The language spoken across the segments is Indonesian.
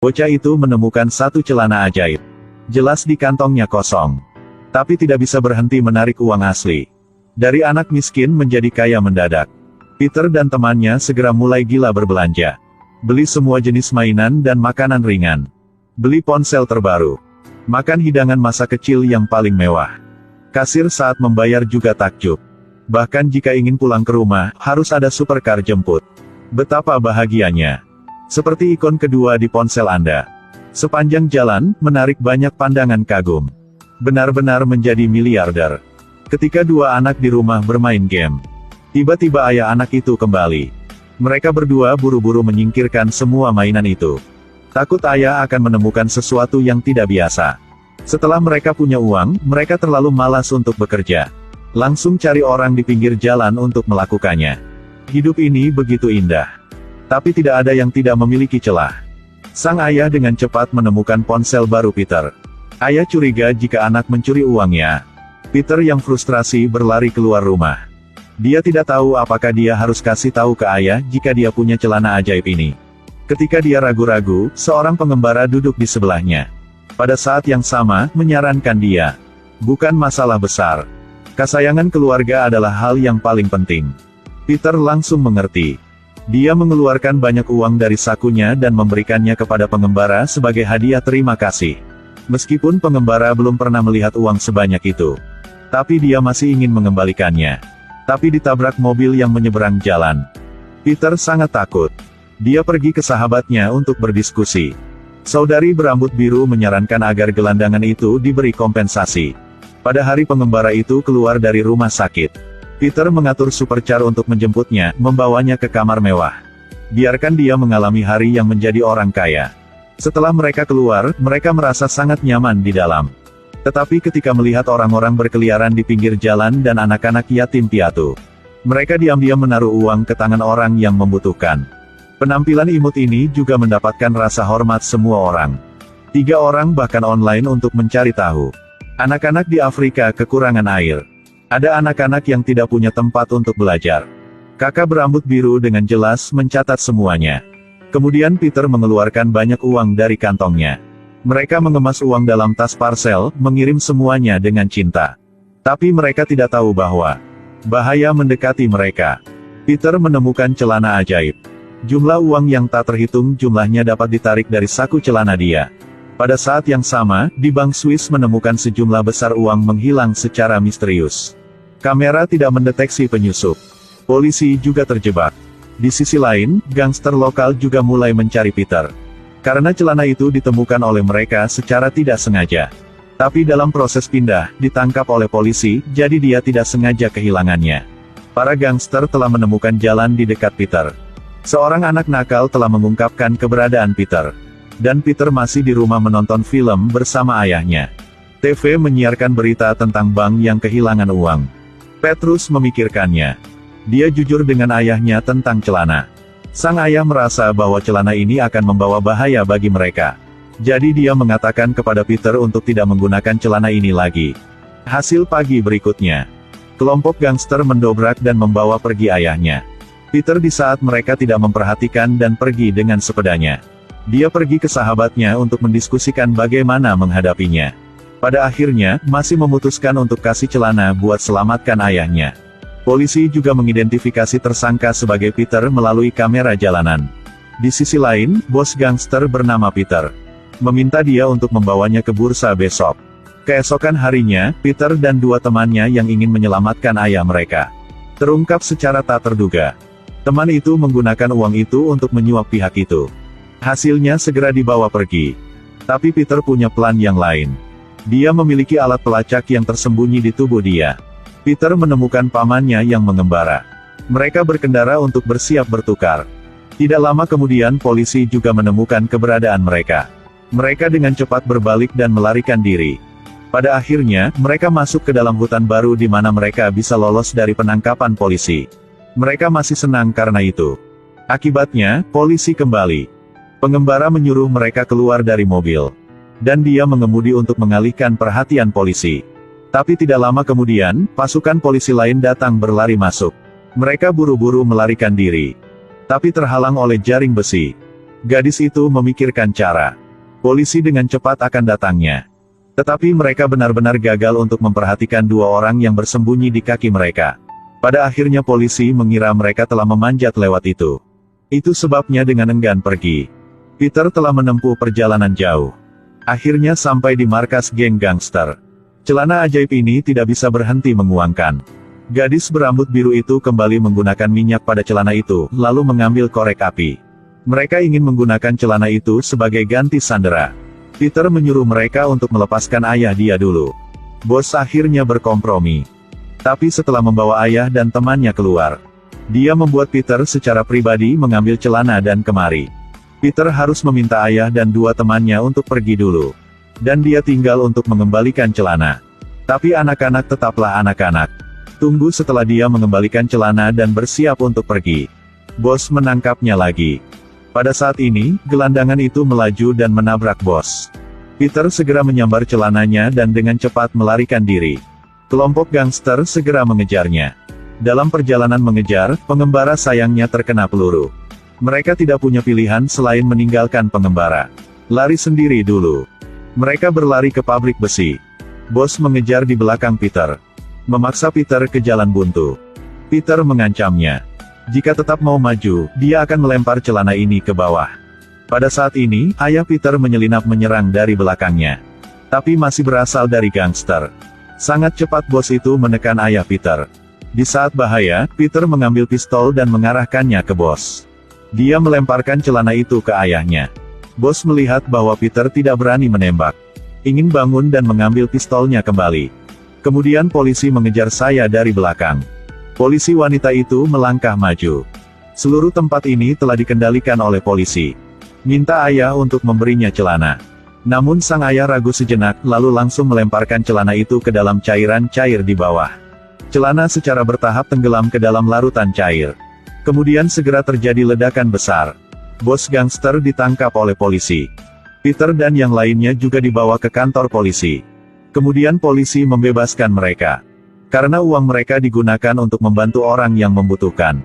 Bocah itu menemukan satu celana ajaib. Jelas di kantongnya kosong. Tapi tidak bisa berhenti menarik uang asli. Dari anak miskin menjadi kaya mendadak. Peter dan temannya segera mulai gila berbelanja. Beli semua jenis mainan dan makanan ringan. Beli ponsel terbaru. Makan hidangan masa kecil yang paling mewah. Kasir saat membayar juga takjub. Bahkan jika ingin pulang ke rumah, harus ada supercar jemput. Betapa bahagianya. Seperti ikon kedua di ponsel Anda. Sepanjang jalan, menarik banyak pandangan kagum. Benar-benar menjadi miliarder. Ketika dua anak di rumah bermain game. Tiba-tiba ayah anak itu kembali. Mereka berdua buru-buru menyingkirkan semua mainan itu. Takut ayah akan menemukan sesuatu yang tidak biasa. Setelah mereka punya uang, mereka terlalu malas untuk bekerja. Langsung cari orang di pinggir jalan untuk melakukannya. Hidup ini begitu indah. Tapi tidak ada yang tidak memiliki celah. Sang ayah dengan cepat menemukan ponsel baru Peter. Ayah curiga jika anak mencuri uangnya. Peter yang frustrasi berlari keluar rumah. Dia tidak tahu apakah dia harus kasih tahu ke ayah jika dia punya celana ajaib ini. Ketika dia ragu-ragu, seorang pengembara duduk di sebelahnya. Pada saat yang sama, menyarankan dia. Bukan masalah besar. Kesayangan keluarga adalah hal yang paling penting. Peter langsung mengerti. Dia mengeluarkan banyak uang dari sakunya dan memberikannya kepada pengembara sebagai hadiah terima kasih. Meskipun pengembara belum pernah melihat uang sebanyak itu. Tapi dia masih ingin mengembalikannya. Tapi ditabrak mobil yang menyeberang jalan. Peter sangat takut. Dia pergi ke sahabatnya untuk berdiskusi. Saudari berambut biru menyarankan agar gelandangan itu diberi kompensasi. Pada hari pengembara itu keluar dari rumah sakit. Peter mengatur supercar untuk menjemputnya, membawanya ke kamar mewah. Biarkan dia mengalami hari yang menjadi orang kaya. Setelah mereka keluar, mereka merasa sangat nyaman di dalam. Tetapi ketika melihat orang-orang berkeliaran di pinggir jalan dan anak-anak yatim piatu, mereka diam-diam menaruh uang ke tangan orang yang membutuhkan. Penampilan imut ini juga mendapatkan rasa hormat semua orang. 3 orang bahkan online untuk mencari tahu. Anak-anak di Afrika kekurangan air. Ada anak-anak yang tidak punya tempat untuk belajar. Kakak berambut biru dengan jelas mencatat semuanya. Kemudian Peter mengeluarkan banyak uang dari kantongnya. Mereka mengemas uang dalam tas parcel, mengirim semuanya dengan cinta. Tapi mereka tidak tahu bahwa bahaya mendekati mereka. Peter menemukan celana ajaib. Jumlah uang yang tak terhitung jumlahnya dapat ditarik dari saku celana dia. Pada saat yang sama, di Bank Swiss menemukan sejumlah besar uang menghilang secara misterius. Kamera tidak mendeteksi penyusup. Polisi juga terjebak. Di sisi lain, gangster lokal juga mulai mencari Peter. Karena celana itu ditemukan oleh mereka secara tidak sengaja. Tapi dalam proses pindah, ditangkap oleh polisi, jadi dia tidak sengaja kehilangannya. Para gangster telah menemukan jalan di dekat Peter. Seorang anak nakal telah mengungkapkan keberadaan Peter. Dan Peter masih di rumah menonton film bersama ayahnya. TV menyiarkan berita tentang bank yang kehilangan uang. Petrus memikirkannya. Dia jujur dengan ayahnya tentang celana. Sang ayah merasa bahwa celana ini akan membawa bahaya bagi mereka. Jadi dia mengatakan kepada Peter untuk tidak menggunakan celana ini lagi. Hasil pagi berikutnya. Kelompok gangster mendobrak dan membawa pergi ayahnya. Peter di saat mereka tidak memperhatikan dan pergi dengan sepedanya. Dia pergi ke sahabatnya untuk mendiskusikan bagaimana menghadapinya. Pada akhirnya, masih memutuskan untuk kasih celana buat selamatkan ayahnya. Polisi juga mengidentifikasi tersangka sebagai Peter melalui kamera jalanan. Di sisi lain, bos gangster bernama Peter meminta dia untuk membawanya ke bursa besok. Keesokan harinya, Peter dan 2 temannya yang ingin menyelamatkan ayah mereka terungkap secara tak terduga. Teman itu menggunakan uang itu untuk menyuap pihak itu. Hasilnya segera dibawa pergi. Tapi Peter punya plan yang lain. Dia memiliki alat pelacak yang tersembunyi di tubuh dia. Peter menemukan pamannya yang mengembara. Mereka berkendara untuk bersiap bertukar. Tidak lama kemudian polisi juga menemukan keberadaan mereka. Mereka dengan cepat berbalik dan melarikan diri. Pada akhirnya, mereka masuk ke dalam hutan baru di mana mereka bisa lolos dari penangkapan polisi. Mereka masih senang karena itu. Akibatnya, polisi kembali. Pengembara menyuruh mereka keluar dari mobil. Dan dia mengemudi untuk mengalihkan perhatian polisi. Tapi tidak lama kemudian, pasukan polisi lain datang berlari masuk. Mereka buru-buru melarikan diri. Tapi terhalang oleh jaring besi. Gadis itu memikirkan cara. Polisi dengan cepat akan datangnya. Tetapi mereka benar-benar gagal untuk memperhatikan dua orang yang bersembunyi di kaki mereka. Pada akhirnya polisi mengira mereka telah memanjat lewat itu. Itu sebabnya dengan enggan pergi. Peter telah menempuh perjalanan jauh. Akhirnya sampai di markas geng gangster. Celana ajaib ini tidak bisa berhenti menguangkan. Gadis berambut biru itu kembali menggunakan minyak pada celana itu, lalu mengambil korek api. Mereka ingin menggunakan celana itu sebagai ganti sandera. Peter menyuruh mereka untuk melepaskan ayah dia dulu. Bos akhirnya berkompromi. Tapi setelah membawa ayah dan temannya keluar, dia membuat Peter secara pribadi mengambil celana dan kemari. Peter harus meminta ayah dan dua temannya untuk pergi dulu. Dan dia tinggal untuk mengembalikan celana. Tapi anak-anak tetaplah anak-anak. Tunggu setelah dia mengembalikan celana dan bersiap untuk pergi. Bos menangkapnya lagi. Pada saat ini, gelandangan itu melaju dan menabrak bos. Peter segera menyambar celananya dan dengan cepat melarikan diri. Kelompok gangster segera mengejarnya. Dalam perjalanan mengejar, pengembara sayangnya terkena peluru. Mereka tidak punya pilihan selain meninggalkan pengembara. Lari sendiri dulu. Mereka berlari ke pabrik besi. Bos mengejar di belakang Peter. Memaksa Peter ke jalan buntu. Peter mengancamnya. Jika tetap mau maju, dia akan melempar celana ini ke bawah. Pada saat ini, ayah Peter menyelinap menyerang dari belakangnya. Tapi masih berasal dari gangster. Sangat cepat bos itu menekan ayah Peter. Di saat bahaya, Peter mengambil pistol dan mengarahkannya ke bos. Dia melemparkan celana itu ke ayahnya. Bos melihat bahwa Peter tidak berani menembak. Ingin bangun dan mengambil pistolnya kembali. Kemudian polisi mengejar saya dari belakang. Polisi wanita itu melangkah maju. Seluruh tempat ini telah dikendalikan oleh polisi. Minta ayah untuk memberinya celana. Namun sang ayah ragu sejenak, lalu langsung melemparkan celana itu ke dalam cairan cair di bawah. Celana secara bertahap tenggelam ke dalam larutan cair. Kemudian segera terjadi ledakan besar. Bos gangster ditangkap oleh polisi. Peter dan yang lainnya juga dibawa ke kantor polisi. Kemudian polisi membebaskan mereka. Karena uang mereka digunakan untuk membantu orang yang membutuhkan.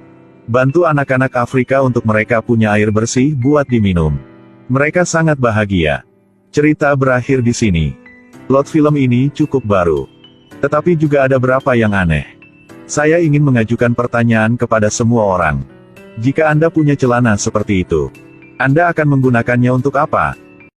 Bantu anak-anak Afrika untuk mereka punya air bersih buat diminum. Mereka sangat bahagia. Cerita berakhir di sini. Plot film ini cukup baru. Tetapi juga ada beberapa yang aneh. Saya ingin mengajukan pertanyaan kepada semua orang. Jika Anda punya celana seperti itu, Anda akan menggunakannya untuk apa?